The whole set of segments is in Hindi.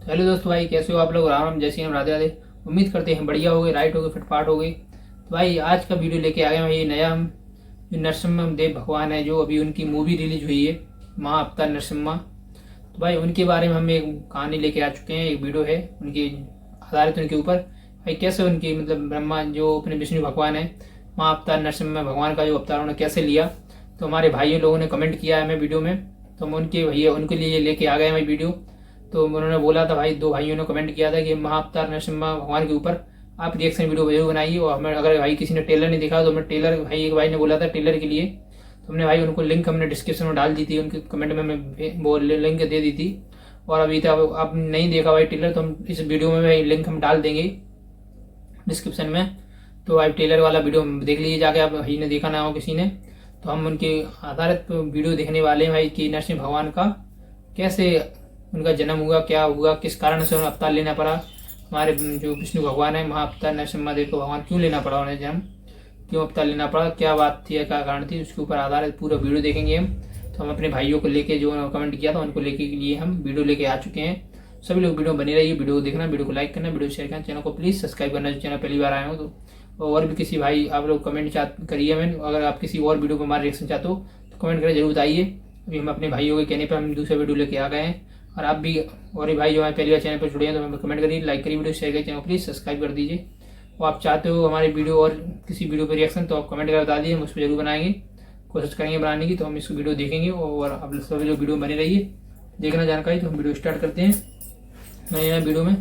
तो हेलो दोस्तों, भाई कैसे हो आप लोग। राम जैसे हम राधे राधे। उम्मीद करते हैं बढ़िया हो गए, राइट हो गए, फिटफाट हो गई। तो भाई आज का वीडियो लेके आ गए भाई नया हम, जो नरसिम्हा देव भगवान है, जो अभी उनकी मूवी रिलीज हुई है, माँ अवतार नरसिम्हा। तो भाई उनके बारे में हम एक कहानी लेके आ चुके हैं, एक वीडियो है उनकी आधारित उनके ऊपर। भाई कैसे उनकी मतलब ब्रह्मा जो अपने विष्णु भगवान है, माँ अवतार नरसिम्हा भगवान का जो अवतार उन्होंने कैसे लिया। तो हमारे भाइयों लोगों ने कमेंट किया है हमें वीडियो में, तो हम उनके भैया उनके लिए लेके आ गए भाई वीडियो। तो उन्होंने बोला था भाई, दो भाइयों ने कमेंट किया था कि महाअवतार नरसिम्हा भगवान के ऊपर आप रिएक्शन वीडियो जरूर बनाइए। और हमें अगर भाई किसी ने ट्रेलर नहीं देखा तो हमें ट्रेलर, भाई एक भाई ने बोला था ट्रेलर के लिए, तो हमने भाई उनको लिंक हमने डिस्क्रिप्शन में डाल दी थी, उनके कमेंट में हमें वो लिंक दे दी थी। और अभी तक आप नहीं देखा भाई ट्रेलर, तो हम इस वीडियो में भाई लिंक हम डाल देंगे डिस्क्रिप्शन में। तो भाई ट्रेलर वाला वीडियो देख लीजिए जाके, आप भाई ने देखा ना हो किसी ने। तो हम उनके आधारित वीडियो देखने वाले हैं भाई कि नरसिंह भगवान का कैसे उनका जन्म हुआ, क्या हुआ, किस कारण से उन्हें अवतार लेना पड़ा। हमारे जो विष्णु भगवान है महाअवतार नरसिम्हा देव को भगवान क्यों लेना पड़ा, उन्हें जन्म क्यों अवतार लेना पड़ा, क्या बात थी, क्या कारण थी, उसके ऊपर आधारित पूरा वीडियो देखेंगे हम। तो हम अपने भाइयों को लेके, जो कमेंट किया था उनको लेके के लिए हम वीडियो लेके आ चुके हैं। सभी लोग वीडियो बने रहिए, वीडियो को देखना, वीडियो को लाइक करना, वीडियो शेयर करना, चैनल को प्लीज सब्सक्राइब करना जो चैनल पहली बार आए हो तो। और भी किसी भाई आप लोग कमेंट करिए, मैं अगर आप किसी और वीडियो पर हमारे रिएक्शन चाहते हो तो कमेंट करके जरूर बताइए। अभी हम अपने भाइयों के कहने पर हम दूसरा वीडियो लेके आ गए हैं। और आप भी और भी भाई जो हमारे पहली बार चैनल पर जुड़े हैं तो हमें कमेंट करिए, लाइक करिए, वीडियो शेयर करिए, चैनल प्लीज सब्सक्राइब कर दीजिए। और आप चाहते हो हमारी वीडियो और किसी वीडियो पर रिएक्शन तो आप कमेंट कर बता दीजिए, हम उस पर जरूर बनाएंगे, कोशिश करेंगे बनाने की। तो हम इस वीडियो देखेंगे और आप सभी लोग वीडियो बने रहिए देखना जानकारी। तो हम वीडियो स्टार्ट करते हैं नए वीडियो में।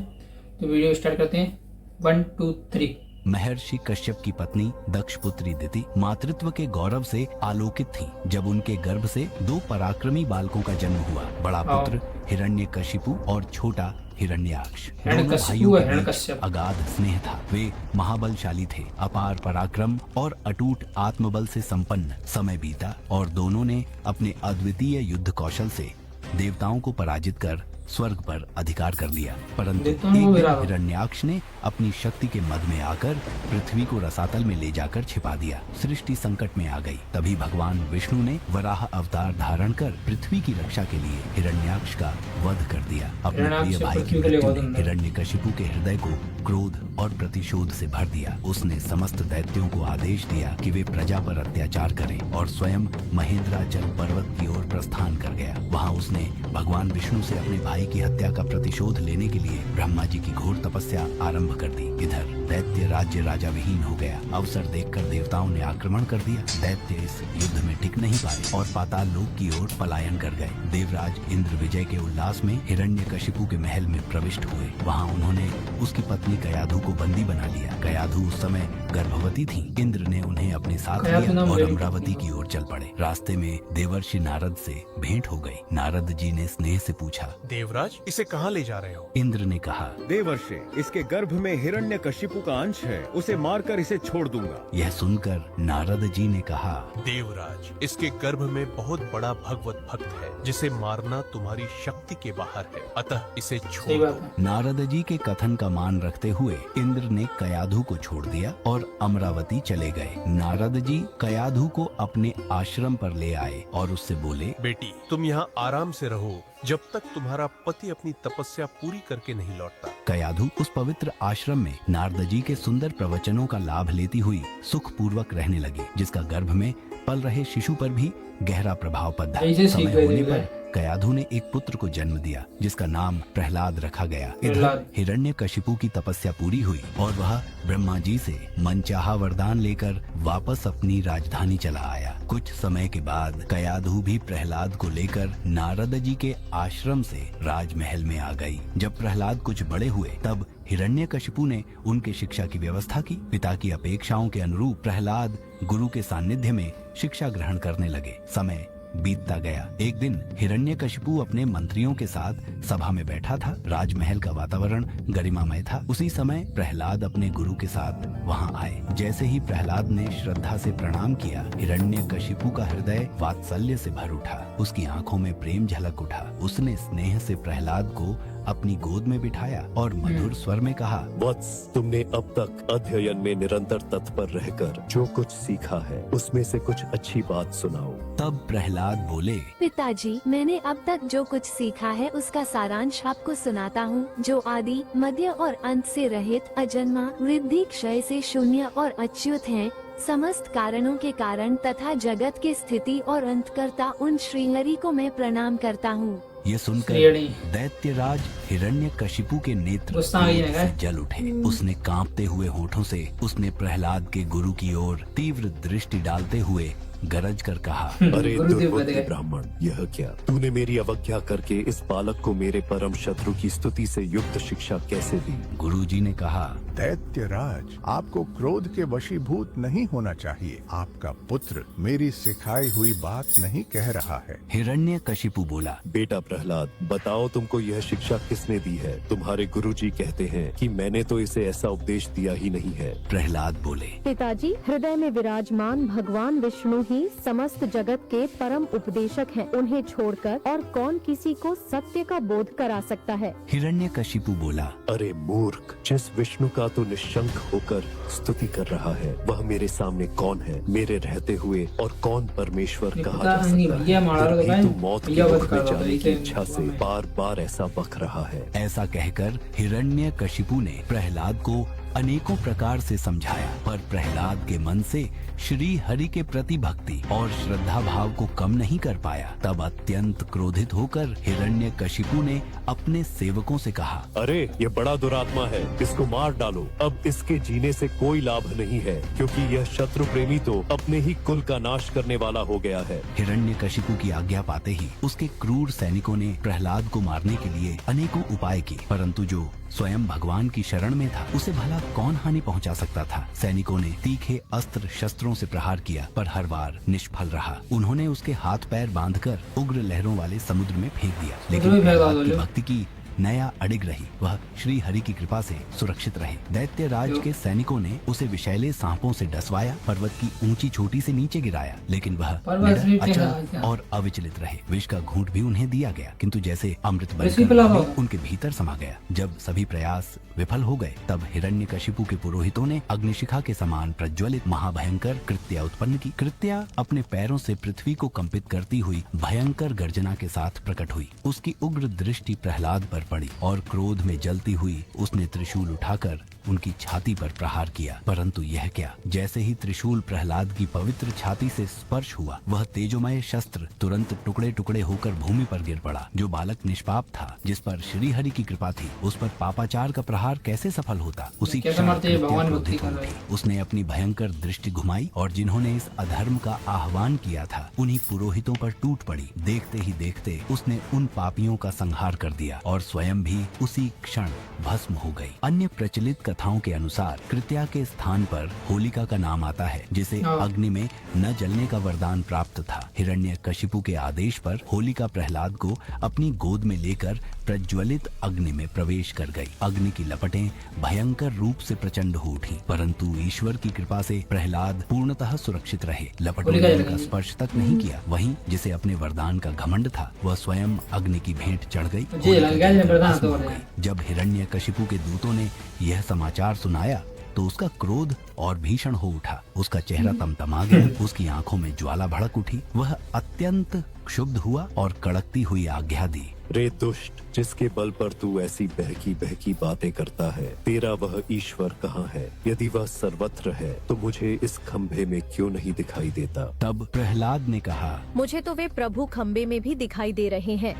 तो वीडियो स्टार्ट करते हैं, 1 2 3। महर्षि कश्यप की पत्नी दक्ष पुत्री दिति मातृत्व के गौरव से आलोकित थी जब उनके गर्भ से दो पराक्रमी बालकों का जन्म हुआ। बड़ा पुत्र हिरण्यकशिपु और छोटा हिरण्याक्ष। दोनों भाइयों के बीच अगाध स्नेह था। वे महाबलशाली थे, अपार पराक्रम और अटूट आत्मबल से संपन्न। समय बीता और दोनों ने अपने अद्वितीय युद्ध कौशल से देवताओं को पराजित कर स्वर्ग पर अधिकार कर लिया। परंतु एक दिन हिरण्याक्ष ने अपनी शक्ति के मद में आकर पृथ्वी को रसातल में ले जाकर छिपा दिया। सृष्टि संकट में आ गई। तभी भगवान विष्णु ने वराह अवतार धारण कर पृथ्वी की रक्षा के लिए हिरण्याक्ष का वध कर दिया। अपने प्रिय भाई की मृत्यु ने हिरण्यकशिपु के हृदय को क्रोध और प्रतिशोध से भर दिया। उसने समस्त दैत्यों को आदेश दिया कि वे प्रजा पर अत्याचार करें और स्वयं महेंद्राचल पर्वत की ओर प्रस्थान कर गया। वहाँ उसने भगवान विष्णु से अपने भाई की हत्या का प्रतिशोध लेने के लिए ब्रह्मा जी की घोर तपस्या आरंभ कर दी। इधर दैत्य राज्य राजा विहीन हो गया। अवसर देखकर देवताओं ने आक्रमण कर दिया। दैत्य इस युद्ध में टिक नहीं पाए और पाताल लोक की ओर पलायन कर गए। देवराज इंद्र विजय के उल्लास में हिरण्यकशिपु के महल में प्रविष्ट हुए। वहाँ उन्होंने उसकी पत्नी कयाधु को बंदी बना लिया। कयाधु उस समय गर्भवती थी। इंद्र ने उन्हें अपने साथ लिया और अमरावती की ओर चल पड़े। रास्ते में देवर्षि नारद से भेंट हो गई। नारद जी ने स्नेह से पूछा, देवराज इसे कहाँ ले जा रहे हो? इंद्र ने कहा, देवर्षि, इसके गर्भ में हिरण्यकशिपु का अंश है, उसे मारकर इसे छोड़ दूंगा। यह सुनकर नारद जी ने कहा, देवराज, इसके गर्भ में बहुत बड़ा भगवत भक्त है जिसे मारना तुम्हारी शक्ति के बाहर है, अतः इसे छोड़ दो। नारद जी के कथन का मान रखते हुए इंद्र ने कयाधु को छोड़ दिया और अमरावती चले गए। नारद जी कयाधु को अपने आश्रम पर ले आए और उससे बोले, बेटी, तुम यहाँ आराम से रहो जब तक तुम्हारा पति अपनी तपस्या पूरी करके नहीं लौटता। कयाधु उस पवित्र आश्रम में नारद जी के सुंदर प्रवचनों का लाभ लेती हुई सुख पूर्वक रहने लगी, जिसका गर्भ में पल रहे शिशु पर भी गहरा प्रभाव पड़ा। समय होने पर कयाधु ने एक पुत्र को जन्म दिया जिसका नाम प्रहलाद रखा गया। इधर हिरण्यकशिपु की तपस्या पूरी हुई और वह ब्रह्मा जी से मनचाहा वरदान लेकर वापस अपनी राजधानी चला आया। कुछ समय के बाद कयाधु भी प्रहलाद को लेकर नारद जी के आश्रम से राजमहल में आ गई। जब प्रहलाद कुछ बड़े हुए तब हिरण्यकशिपु ने उनके शिक्षा की व्यवस्था की। पिता की अपेक्षाओं के अनुरूप प्रहलाद गुरु के सानिध्य में शिक्षा ग्रहण करने लगे। समय बीतता गया। एक दिन हिरण्यकशिपु अपने मंत्रियों के साथ सभा में बैठा था। राजमहल का वातावरण गरिमामय था। उसी समय प्रहलाद अपने गुरु के साथ वहां आए। जैसे ही प्रहलाद ने श्रद्धा से प्रणाम किया, हिरण्यकशिपु का हृदय वात्सल्य से भर उठा। उसकी आंखों में प्रेम झलक उठा। उसने स्नेह से प्रहलाद को अपनी गोद में बिठाया और मधुर स्वर में कहा, वत्स, तुमने अब तक अध्ययन में निरंतर तत्पर रहकर जो कुछ सीखा है उसमें से कुछ अच्छी बात सुनाओ। तब प्रहलाद बोले, पिताजी, मैंने अब तक जो कुछ सीखा है उसका सारांश आपको सुनाता हूँ, जो आदि, मध्य और अंत से रहित, अजन्मा, वृद्धि क्षय से शून्य और अच्युत है, समस्त कारणों के कारण तथा जगत की स्थिति और अंतकर्ता उन श्रीहरि को मैं प्रणाम करता हूँ। ये सुनकर श्रीहरि। दैत्यराज हिरण्यकशिपु के नेत्र गुस्सा आ गया क्रोध है। से जल उठे। उसने कांपते हुए होठों से उसने प्रहलाद के गुरु की ओर तीव्र दृष्टि डालते हुए गरज कर कहा, अरे गुरुदेव दुर्बुद्धि बदे। ब्राह्मण, यह क्या? तूने मेरी अवज्ञा करके इस बालक को मेरे परम शत्रु की स्तुति से युक्त शिक्षा कैसे दी? गुरुजी ने कहा, दैत्यराज, आपको क्रोध के वशीभूत नहीं होना चाहिए। आपका पुत्र मेरी सिखाई हुई बात नहीं कह रहा है। हिरण्यकशिपु बोला, बेटा प्रहलाद, बताओ तुमको यह शिक्षा किसने दी है? तुम्हारे गुरुजी कहते हैं कि मैंने तो इसे ऐसा उपदेश दिया ही नहीं है। प्रहलाद बोले, पिताजी, हृदय में विराजमान भगवान विष्णु ही समस्त जगत के परम उपदेशक हैं। उन्हें छोड़कर और कौन किसी को सत्य का बोध करा सकता है? हिरण्यकशिपु बोला, अरे मूर्ख, जिस विष्णु का तू निशंक होकर स्तुति कर रहा है वह मेरे सामने कौन है? मेरे रहते हुए और कौन परमेश्वर नहीं कहा पता जा नहीं, सकता भैया है? मारा फिर तो भी भाई, तू मौत के भैया मुख बस में कर रहा था, जाने की इसे इच्छा से मैं- बार बार ऐसा बक रहा है। ऐसा कहकर हिरण्यकशिपु ने प्रहलाद को अनेकों प्रकार से समझाया, पर प्रहलाद के मन से श्री हरि के प्रति भक्ति और श्रद्धा भाव को कम नहीं कर पाया। तब अत्यंत क्रोधित होकर हिरण्यकशिपु ने अपने सेवकों से कहा, अरे ये बड़ा दुरात्मा है, इसको मार डालो। अब इसके जीने से कोई लाभ नहीं है, क्योंकि यह शत्रु प्रेमी तो अपने ही कुल का नाश करने वाला हो गया है। हिरण्यकशिपु की आज्ञा पाते ही उसके क्रूर सैनिकों ने प्रहलाद को मारने के लिए अनेकों उपाय किए, परंतु जो स्वयं भगवान की शरण में था उसे भला कौन हानि पहुंचा सकता था। सैनिकों ने तीखे अस्त्र शस्त्रों से प्रहार किया, पर हर बार निष्फल रहा। उन्होंने उसके हाथ पैर बांधकर उग्र लहरों वाले समुद्र में फेंक दिया, लेकिन भी फेंक प्रहलाद दो की लो। भक्ति की नया अडिग रही। वह श्री हरि की कृपा से सुरक्षित रहे। दैत्यराज के सैनिकों ने उसे विषैले सांपों से डसवाया, पर्वत की ऊंची चोटी से नीचे गिराया, लेकिन वह पर्वत निडर, भी अचल फेंका। और अविचलित रहे। विष का घूंट भी उन्हें दिया गया, किंतु जैसे अमृत वैसे पिला बनकर होगा। उनके भीतर समा गया। जब सभी प्रयास विफल हो गए, तब हिरण्यकशिपु के पुरोहितों ने अग्निशिखा के समान प्रज्वलित महाभयंकर कृत्या उत्पन्न की। कृत्या अपने पैरों से पृथ्वी को कंपित करती हुई भयंकर गर्जना के साथ प्रकट हुई। उसकी उग्र दृष्टि प्रहलाद पर पड़ी और क्रोध में जलती हुई उसने त्रिशूल उठाकर उनकी छाती पर प्रहार किया। परंतु यह क्या, जैसे ही त्रिशूल प्रहलाद की पवित्र छाती से स्पर्श हुआ, वह तेजोमय शस्त्र तुरंत टुकड़े टुकड़े होकर भूमि पर गिर पड़ा। जो बालक निष्पाप था, जिस पर श्री हरि की कृपा थी, उस पर पापाचार का प्रहार कैसे सफल होता? उसी कैसे क्षण मरते हैं, कृत्या भगवान क्रोधित भक्ति हो कर रहे उठी। उसने अपनी भयंकर दृष्टि घुमाई और जिन्होंने इस अधर्म का आह्वान किया था उन्हीं पुरोहितों पर टूट पड़ी। देखते ही देखते उसने उन पापियों का संहार कर दिया और स्वयं भी उसी क्षण भस्म हो गई। अन्य प्रचलित कथाओं के अनुसार कृत्या के स्थान पर होलिका का नाम आता है, जिसे अग्नि में न जलने का वरदान प्राप्त था। हिरण्यकशिपु के आदेश पर होलिका प्रहलाद को अपनी गोद में लेकर प्रज्वलित अग्नि में प्रवेश कर गई। अग्नि की लपटें भयंकर रूप से प्रचंड हो उठी, परंतु ईश्वर की कृपा से प्रहलाद पूर्णतः सुरक्षित रहे। लपटों ने उनका स्पर्श तक नहीं किया। वहीं जिसे अपने वरदान का घमंड था, वह स्वयं अग्नि की भेंट चढ़ गई। जी लग गया होलिका वरदान भस्म तो हो हो गई। जब हिरण्यकशिपु के दूतों ने यह समाचार सुनाया तो उसका क्रोध और भीषण हो उठा। उसका चेहरा तमतमा गया, उसकी आंखों में ज्वाला भड़क उठी। वह अत्यंत क्षुब्ध हुआ और कड़कती हुई आज्ञा दी, रे दुष्ट, जिसके बल पर तू ऐसी बहकी बहकी बातें करता है, तेरा वह ईश्वर कहाँ है? यदि वह सर्वत्र है तो मुझे इस खंभे में क्यों नहीं दिखाई देता? तब प्रहलाद ने कहा, मुझे तो वे प्रभु खम्बे में भी दिखाई दे रहे हैं।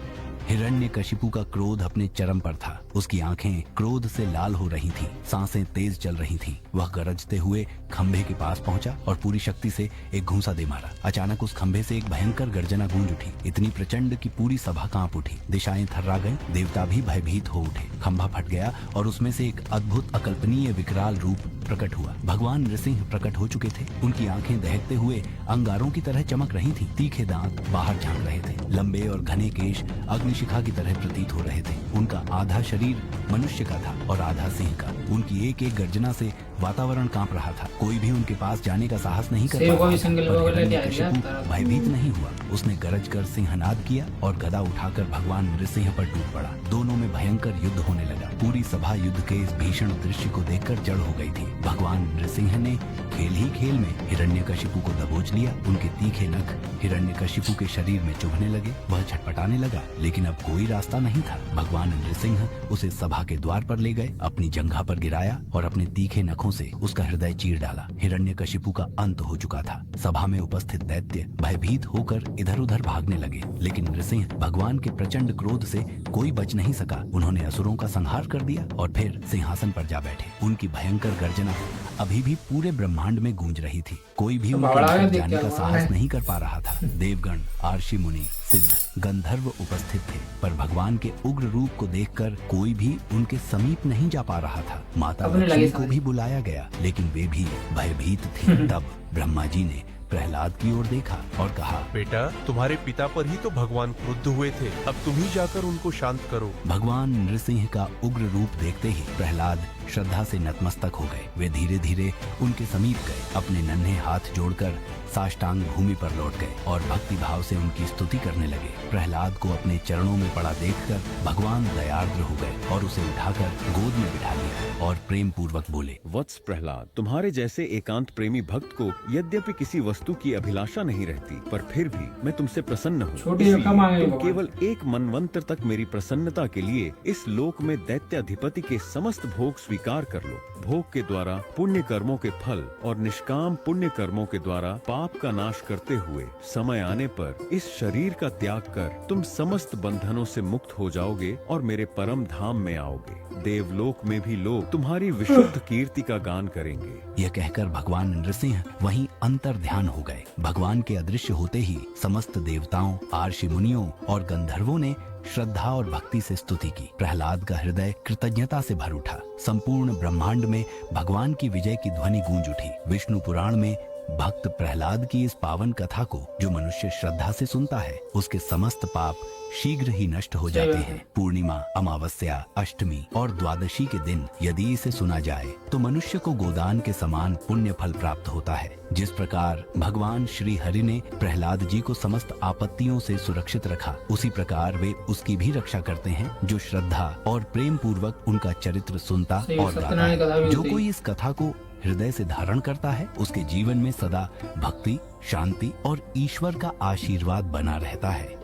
हिरण्यकशिपु का क्रोध अपने चरम पर था। उसकी आंखें क्रोध से लाल हो रही थीं, सांसें तेज चल रही थीं। वह गरजते हुए खंभे के पास पहुंचा और पूरी शक्ति से एक घूंसा दे मारा। अचानक उस खंभे से एक भयंकर गर्जना गूंज उठी, इतनी प्रचंड कि पूरी सभा कांप उठी। दिशाएं थर्रा गईं, देवता भी भयभीत हो उठे। खंभा फट गया और उसमें से एक अद्भुत अकल्पनीय विकराल रूप प्रकट हुआ। भगवान नृसिंह प्रकट हो चुके थे। उनकी आंखें दहकते हुए अंगारों की तरह चमक रही थीं। तीखे दांत बाहर झांक रहे थे। लंबे और घने केश अग्निशिखा की तरह प्रतीत हो रहे थे। उनका आधा शरीर मनुष्य का था और आधा सिंह का। उनकी एक एक गर्जना से वातावरण कांप रहा था। कोई भी उनके पास जाने का साहस नहीं कर शेर को पा भी रहा था, सिंगल पर बगल लेके हिरण्यकशिपु आएगा। भयभीत नहीं हुआ। उसने गरज कर सिंहनाद किया और गदा उठाकर भगवान नृसिंह पर टूट पड़ा। दोनों में भयंकर युद्ध होने लगा। पूरी सभा युद्ध के इस भीषण दृश्य को देखकर जड़ हो गई थी। भगवान नृसिंह ने खेल ही खेल में हिरण्यकशिपु को दबोच लिया। उनके तीखे नख हिरण्यकशिपु के शरीर में चुभने लगे। वह छटपटाने लगा, लेकिन अब कोई रास्ता नहीं था। भगवान नृसिंह उसे सभा के द्वार पर ले गए, अपनी जंघा पर गिराया और अपने तीखे नखों से उसका हृदय चीर डाला। हिरण्यकशिपु का अंत हो चुका था। सभा में उपस्थित दैत्य भयभीत होकर इधर उधर भागने लगे, लेकिन नृसिंह भगवान के प्रचंड क्रोध से कोई बच नहीं सका। उन्होंने असुरों का संहार कर दिया और फिर सिंहासन पर जा बैठे। उनकी भयंकर गर्जना अभी भी पूरे ब्रह्मांड में गूंज रही थी। कोई भी उनके निकट जाने का साहस नहीं कर पा रहा था। देवगण, आर्षि मुनि, सिद्ध, गंधर्व उपस्थित थे, पर भगवान के उग्र रूप को देखकर कोई भी उनके समीप नहीं जा पा रहा था। माता लक्ष्मी को भी बुलाया गया, लेकिन वे भी भयभीत थी। तब ब्रह्मा जी ने प्रहलाद की ओर देखा और कहा, बेटा, तुम्हारे पिता पर ही तो भगवान क्रुद्ध हुए थे, अब तुम ही जाकर उनको शांत करो। भगवान नृसिंह का उग्र रूप देखते ही प्रहलाद श्रद्धा से नतमस्तक हो गए। वे धीरे धीरे उनके समीप गए, अपने नन्हे हाथ जोड़कर साष्टांग भूमि पर लौट गए और भक्ति भाव से उनकी स्तुति करने लगे। प्रहलाद को अपने चरणों में पड़ा देखकर भगवान दयार्द्र हो गए और उसे उठाकर गोद में बिठा लिया और प्रेम पूर्वक बोले, वत्स प्रहलाद, तुम्हारे जैसे एकांत प्रेमी भक्त को यद्यपि किसी वस्तु की अभिलाषा नहीं रहती, पर फिर भी मैं तुमसे प्रसन्न हूँ। छोटी रकम आ गई तुम भगवान। केवल एक मनवंतर तक मेरी प्रसन्नता के लिए इस लोक में दैत्याधिपति के समस्त भोग स्वीकार कर लो। भोग के द्वारा पुण्य कर्मों के फल और निष्काम पुण्य कर्मों के द्वारा पाप का नाश करते हुए समय आने पर इस शरीर का त्याग कर तुम समस्त बंधनों से मुक्त हो जाओगे और मेरे परम धाम में आओगे। देवलोक में भी लोग तुम्हारी विशुद्ध कीर्ति का गान करेंगे। यह कहकर भगवान नृसिंह वहीं अंतर ध्यान हो गए। भगवान के अदृश्य होते ही समस्त देवताओं, आर्षि मुनियों और गंधर्वों ने श्रद्धा और भक्ति से स्तुति की। प्रहलाद का हृदय कृतज्ञता से भर उठा। संपूर्ण ब्रह्मांड में भगवान की विजय की ध्वनि गूंज उठी। विष्णु पुराण में भक्त प्रहलाद की इस पावन कथा को जो मनुष्य श्रद्धा से सुनता है, उसके समस्त पाप शीघ्र ही नष्ट हो जाते हैं। पूर्णिमा, अमावस्या, अष्टमी और द्वादशी के दिन यदि इसे सुना जाए तो मनुष्य को गोदान के समान पुण्य फल प्राप्त होता है। जिस प्रकार भगवान श्री हरि ने प्रहलाद जी को समस्त आपत्तियों से सुरक्षित रखा, उसी प्रकार वे उसकी भी रक्षा करते हैं जो श्रद्धा और प्रेम पूर्वक उनका चरित्र सुनता और गाता है। जो कोई इस कथा को हृदय से धारण करता है, उसके जीवन में सदा भक्ति, शांति और ईश्वर का आशीर्वाद बना रहता है।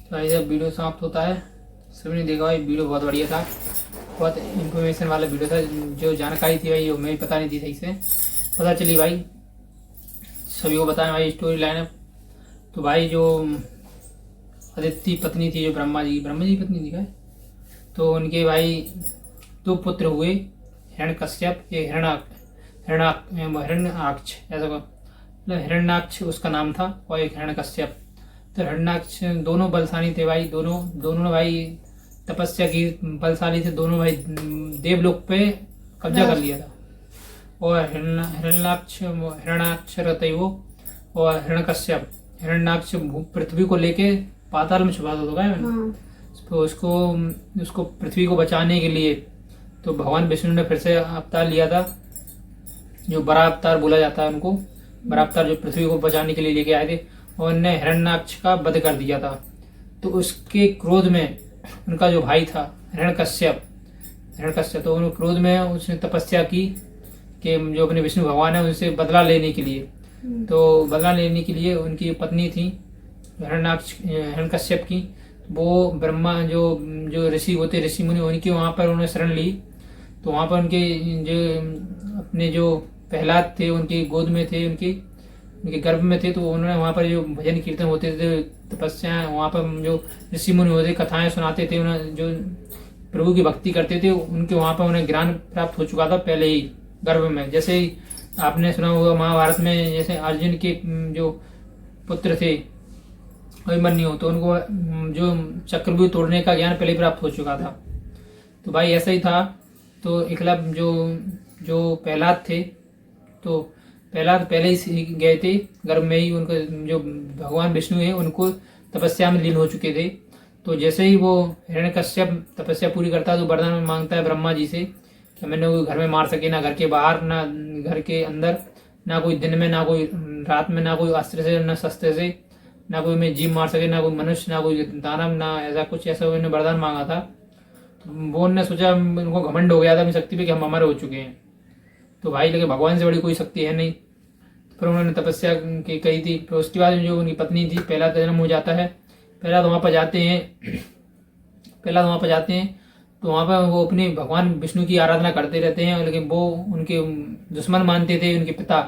तो जब वीडियो समाप्त होता है, सभी ने देखा भाई वीडियो बहुत बढ़िया था, बहुत इन्फॉर्मेशन वाला वीडियो था। जो जानकारी थी भाई वो मैं भी पता नहीं थी, सही से पता चली भाई, सभी को बताया भाई स्टोरी लाइन। तो भाई जो आदित्य पत्नी थी, जो ब्रह्मा जी पत्नी थी भाई, तो उनके भाई 2 पुत्र हुए, हिरण्यकश्यप, एक हिरण्याक्ष, ऐसा मतलब हिरण्याक्ष उसका नाम था, और एक हिरण्यकश्यप। तो हिरण्याक्ष दोनों बलशाली थे भाई, दोनों भाई तपस्या की बलशाली थे। दोनों भाई देवलोक पे कब्जा कर लिया था। और हिरण्याक्ष रहते वो, और हिरण्याक्ष पृथ्वी को लेके पाताल में छुपा देता है। तो उसको पृथ्वी को बचाने के लिए तो भगवान विष्णु ने फिर से अवतार लिया था, जो बड़ा अवतार बोला जाता है उनको। बड़ा अवतार जो पृथ्वी को बचाने के लिए लेके आए थे, और उन्होंने हिरण्याक्ष का वध कर दिया था। तो उसके क्रोध में उनका जो भाई था हिरण्यकश्यप, तो उन्होंने क्रोध में उसने तपस्या की कि जो अपने विष्णु भगवान है उनसे बदला लेने के लिए। तो बदला लेने के लिए उनकी पत्नी थी हिरण्यकश्यप की, वो ब्रह्मा जो ऋषि होते, ऋषि मुनि, उनकी वहाँ पर उन्होंने शरण ली। तो वहाँ पर उनके अपने जो प्रहलाद थे उनकी गोद में थे, उनके गर्भ में थे। तो उन्होंने वहाँ पर जो भजन कीर्तन होते थे, तपस्या, वहाँ पर जो ऋषि मुनि होते, कथाएं सुनाते थे, उन्हें जो प्रभु की भक्ति करते थे, उनके वहाँ पर उन्हें ज्ञान प्राप्त हो चुका था पहले ही गर्भ में। जैसे ही आपने सुना होगा महाभारत में, जैसे अर्जुन के जो पुत्र थे अभिमन्यु, तो उनको जो चक्रव्यूह तोड़ने का ज्ञान पहले प्राप्त हो चुका था। तो भाई ऐसा ही था। तो एकलव्य जो प्रहलाद थे, तो प्रहलाद पहले ही गए थे गर्भ में ही, उनको जो भगवान विष्णु है उनको तपस्या में लीन हो चुके थे। तो जैसे ही वो हिरण्यकश्यप तपस्या पूरी करता है तो वरदान मांगता है ब्रह्मा जी से कि मैंने कोई घर में मार सके, ना घर के बाहर ना घर के अंदर, ना कोई दिन में ना कोई रात में, ना कोई अस्त्र से ना शस्त्र से, ना कोई में जीव मार सके, ना कोई मनुष्य ना कोई दानव, ना ऐसा कुछ, ऐसा उन्होंने वरदान मांगा था। तो वो उन्होंने सोचा, उनको घमंड हो गया था अपनी शक्ति पे कि हम अमर हो चुके हैं। तो भाई लेकिन भगवान से बड़ी कोई शक्ति है नहीं। फिर उन्होंने तपस्या की कही थी। फिर उसके बाद जो उनकी पत्नी थी, पहला जन्म हो जाता है। पहला तो वहाँ पर जाते हैं तो वहाँ पर वो अपने भगवान विष्णु की आराधना करते रहते हैं, लेकिन वो उनके दुश्मन मानते थे उनके पिता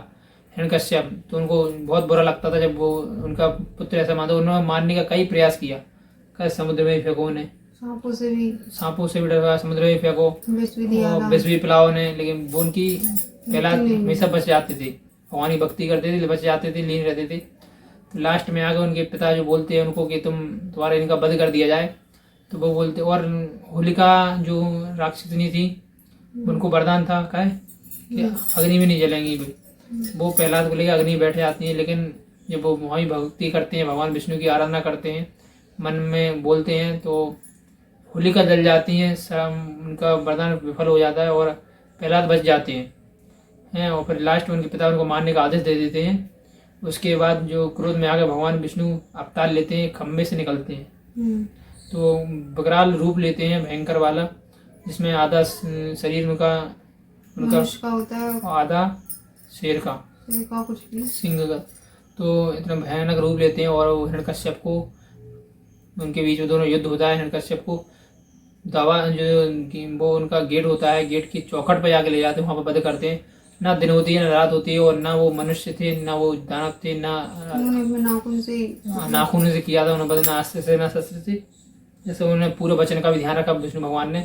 हिरण्यकश्यप। तो उनको बहुत बुरा लगता था जब वो उनका पुत्र ऐसा मानता। उन्होंने मारने का कई प्रयास किया, कई समुद्र में फेंको उन्हें, सांपों से भी डरवा, समुद्र में फेंको, विष भी पिलाओ उन्हें, लेकिन वो उनकी पहला हमेशा बच जाते थे। भगवान की भक्ति करते थे, बच जाते थे, लीन रहते थे। तो लास्ट में आगे उनके पिता जो बोलते हैं उनको कि तुम्हारा इनका वध कर दिया जाए। तो वो बोलते, और होलिका जो राक्षसनी थी उनको वरदान था क्या है कि अग्नि में नहीं जलेंगी भाई। वो प्रहलाद को लेकर अग्नि बैठ जाती है, लेकिन जब वो वहीं भक्ति करते हैं, भगवान विष्णु की आराधना करते हैं, मन में बोलते हैं, तो होलिका जल जाती हैं, उनका वरदान विफल हो जाता है और प्रहलाद बच जाते हैं। और फिर लास्ट में उनके पिता उनको मारने का आदेश दे देते हैं। उसके बाद जो क्रोध में आकर भगवान विष्णु अवतार लेते हैं, खम्भे से निकलते हैं। तो बकराल रूप लेते हैं भयंकर वाला, जिसमें आधा शरीर उनका होता है, आधा शेर का कुछ भी सिंह का। तो इतना भयानक रूप लेते हैं और हिरण्यकश्यप को, उनके बीच में दोनों युद्ध होता है। हिरण्यकश्यप को दवा जो वो उनका गेट होता है, गेट की चौखट पर जाके ले जाते हैं, वहाँ पर वध करते हैं। ना दिन होती है ना रात होती है, और ना वो मनुष्य थे ना वो दानव थे, ना नाखून से किया था उन्होंने, ना अस्त्र से ना शस्त्र से। जैसे उन्होंने पूरे वचन का भी ध्यान रखा विष्णु भगवान ने,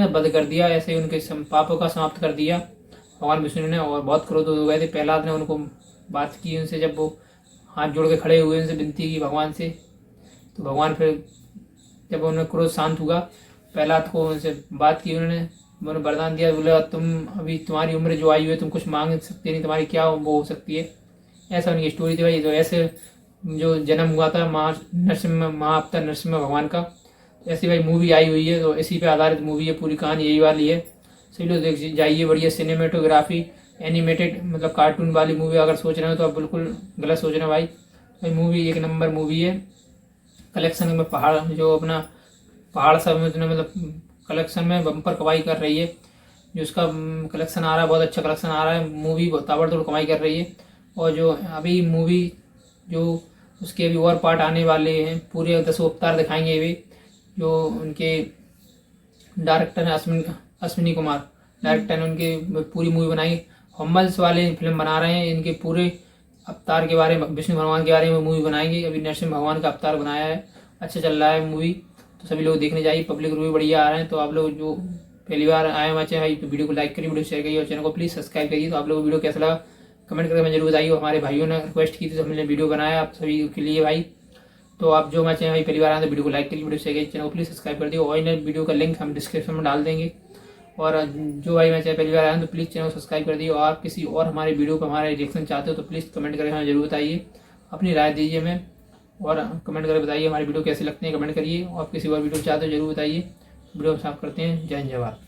वध कर दिया। ऐसे ही उनके पापों का समाप्त कर दिया भगवान विष्णु ने। और बहुत क्रोध हो गए थे। प्रहलाद ने उनको बात की उनसे, जब वो हाथ जोड़ के खड़े हुए, उनसे विनती की भगवान से। तो भगवान फिर जब उन्हें क्रोध शांत हुआ, प्रहलाद को उनसे बात की, उन्होंने वरदान दिया। बोले तुम अभी तुम्हारी उम्र जो आई हुई है, तुम कुछ मांग सकते नहीं, तुम्हारी क्या वो हो सकती है। ऐसा उनकी स्टोरी थी भाई। तो ऐसे जो जन्म हुआ था महाअवतार नरसिम्हा भगवान का, ऐसी भाई मूवी आई हुई है। तो इसी पे आधारित मूवी है, पूरी कहानी यही वाली है। सभी लोग देख जाइए, बढ़िया सिनेमेटोग्राफी, एनिमेटेड मतलब कार्टून वाली मूवी अगर सोच रहे हो तो आप बिल्कुल गलत सोच रहे हो भाई मूवी एक नंबर मूवी है। कलेक्शन में पहाड़ जो अपना पहाड़ सब में मतलब कलेक्शन में बम्पर कमाई कर रही है। जो उसका कलेक्शन आ रहा है, बहुत अच्छा कलेक्शन आ रहा है। मूवी ताबड़तोड़ कमाई कर रही है। और जो अभी मूवी जो उसके अभी और पार्ट आने वाले हैं, पूरे 10 अवतार दिखाएंगे वे। जो उनके डायरेक्टर हैं अश्विनी कुमार डायरेक्टर ने उनके पूरी मूवी बनाई। हम्बल्स वाले फिल्म बना रहे हैं, इनके पूरे अवतार के बारे में, विष्णु भगवान के बारे में मूवी बनाएंगे। अभी नरसिम्हा भगवान का अवतार बनाया है, अच्छा चल रहा है मूवी। तो सभी लोग देखने जाइए, पब्लिक रिव्यू बढ़िया आ रहे हैं। तो आप लोग जो पहली बार आए हमारे चैनल तो वीडियो को लाइक करिए, वीडियो शेयर करिए और चैनल को प्लीज़ सब्सक्राइब करिए। तो आप लोगों को वीडियो कैसा लगा कमेंट करके मैं जरूर बताइए। हमारे भाइयों ने रिक्वेस्ट की थी तो हमने वीडियो बनाया आप सभी के लिए भाई। तो आप जो हमारे चैनल भाई पहली बार आए तो वीडियो को लाइक करिए, वीडियो शेयर करिए, चैनल को प्लीज़ सब्सक्राइब कर दिए। और इन वीडियो का लिंक हम डिस्क्रिप्शन में डाल देंगे। और जो भाई मैं चैनल पहली बार आए तो प्लीज़ चैनल को सब्सक्राइब कर दिए। और आप किसी और हमारे वीडियो पर हमारे रिएक्शन चाहते हो तो प्लीज़ कमेंट करके हमें जरूर बताइए, अपनी राय दीजिए हमें और कमेंट करके बताइए हमारे वीडियो कैसे लगते हैं, कमेंट करिए। और किसी और वीडियो चाहते हो जरूर बताइए। वीडियो साफ करते हैं। जय हिंद जय भारत।